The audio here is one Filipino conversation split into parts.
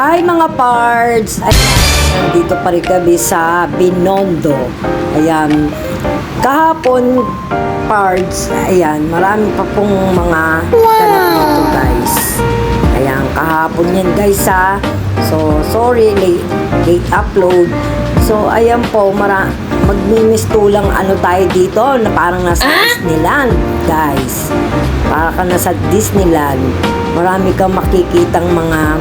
Hi mga pards! Nandito pa rin kami sa Binondo. Ayan. Kahapon, pards, ayan, marami pa pong mga ganap dito guys. Ayan, kahapon yan guys ha. So, sorry, late upload. So, ayan po, magmimistulang ano tayo dito na parang nasa Disneyland guys. Para ka nasa Disneyland. Marami kang makikitang mga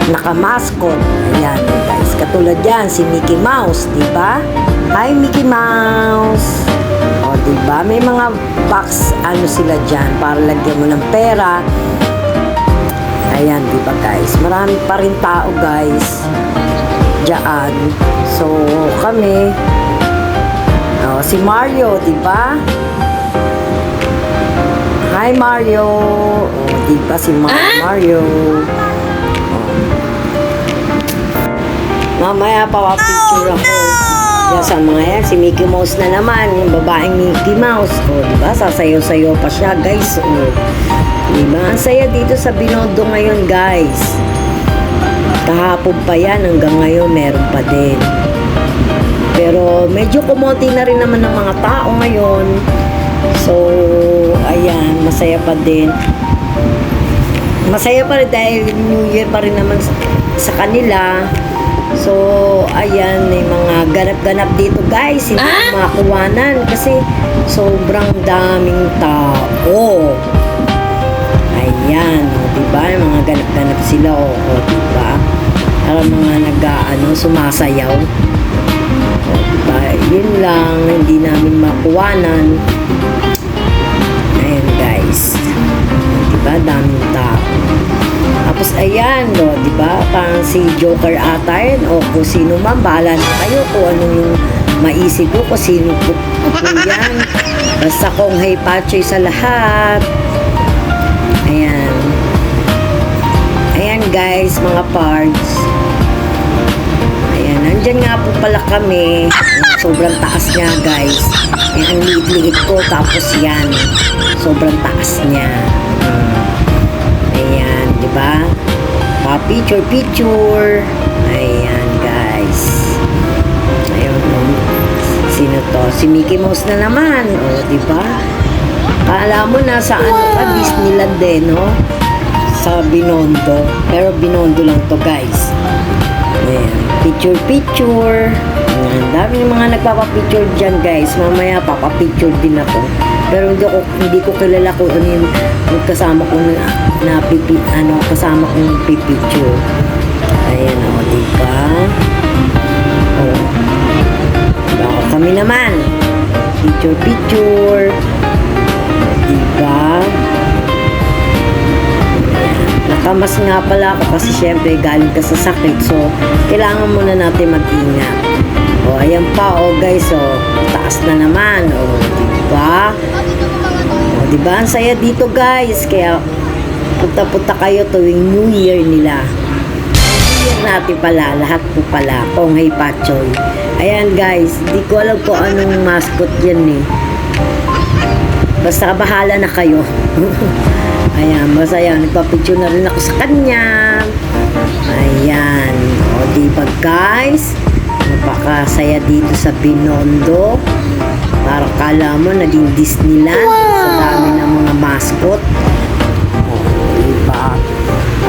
naka-mascot. Ayan, guys. Katulad yan, si Mickey Mouse, di ba? Hi, Mickey Mouse! O, di ba? May mga box, ano sila dyan, para lagyan mo ng pera. Ayan, di ba, guys? Marami pa rin tao, guys. Diyan. So, kami, si Mario, di ba? Hi, Mario! O, di ba si Mario? Mamaya papapicture ako. Yan sa mga yan, si Mickey Mouse na naman, yung babaeng Mickey Mouse. O, diba? Sasayaw-sayaw pa siya, guys. O, diba? Ang saya dito sa Binondo ngayon, guys. Kahapon pa yan, hanggang ngayon, meron pa din. Pero, medyo kumonti na rin naman ng mga tao ngayon. So, ayan, masaya pa din. Masaya pa rin dahil New Year pa rin naman sa kanila. So, ayan, may mga ganap-ganap dito guys, hindi ko makakuwanan kasi sobrang daming tao. Ayan, o, diba? Yung mga ganap-ganap sila, o, diba? Para mga sumasayaw. O, diba? Yun lang, hindi namin makuwanan. Ayan guys. Diba? Daming tao. Tapos ayan, no, di ba? Parang si Joker ata yun, o kung sino man, bahala na kayo kung ano yung maisip ko, kung sino po yan. Basta kong hey patchoy sa lahat. Ayan. Ayan guys, mga pards. Ayan, nandyan nga po pala kami. Sobrang taas niya guys. Ayan, ang liit-liit ko, tapos yan. Sobrang taas niya. Ayan, di ba? Picture. Ayan, guys. Ayun, sino to? Si Mickey Mouse na naman. O, di ba? Kala mo nasa Disneyland din, no? Sa Binondo. Pero Binondo lang to, guys. Ayan, picture. Ayan, dami yung mga nagpapapicture dyan, guys. Mamaya, papapicture din ako. Pero hindi ko kilala kung ano yung kasama kong kasama kong pipicture. Ayan o, diba? O. Diba? Kami naman. Picture. Diba? Ayan. Nakamas nga pala ako kasi syempre galing ka sa sakit. So, kailangan muna natin mag-ingat. O, ayan pa o guys o. Taas na naman o. Diba? O, diba? Ang saya dito guys. Kaya punta-punta kayo tuwing New Year nila. New Year natin pala. Lahat po pala. Konghay Patchoy. Ayan guys. Hindi ko alam kung anong mascot yan eh. Basta bahala na kayo. Ayan. Basta yan. Nagpapicture na rin ako sa kanya. Ayan. O diba guys? Napakasaya dito sa Binondo. Para kala mo naging Disneyland. Sa dami ng mga mascot. O, diba?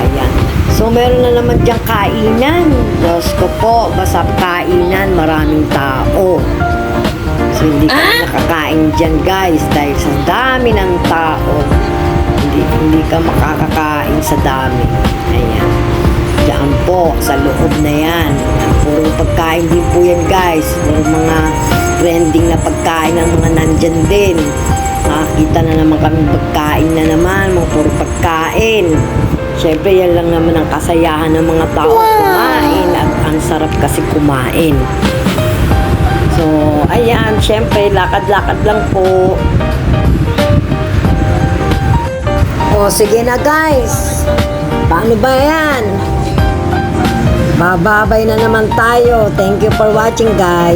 Ayan. So, meron na naman diyang kainan. Diyos ko po, basta kainan, maraming tao. So, hindi ka nakakain dyan, guys. Dahil sa dami ng tao, hindi ka makakakain sa dami. Ayan. Diyan po, sa loob na yan. Puro pagkain din po yan, guys. Puro mga trending na pagkain ng mga nandyan din. Nakakita na naman kami pagkain na naman, mga puro pagkain. Siyempre, yan lang naman ang kasayahan ng mga tao kumain at ang sarap kasi kumain. So, ayan, siyempre, lakad-lakad lang po. O, sige na guys. Paano ba yan? Bababay na naman tayo. Thank you for watching guys.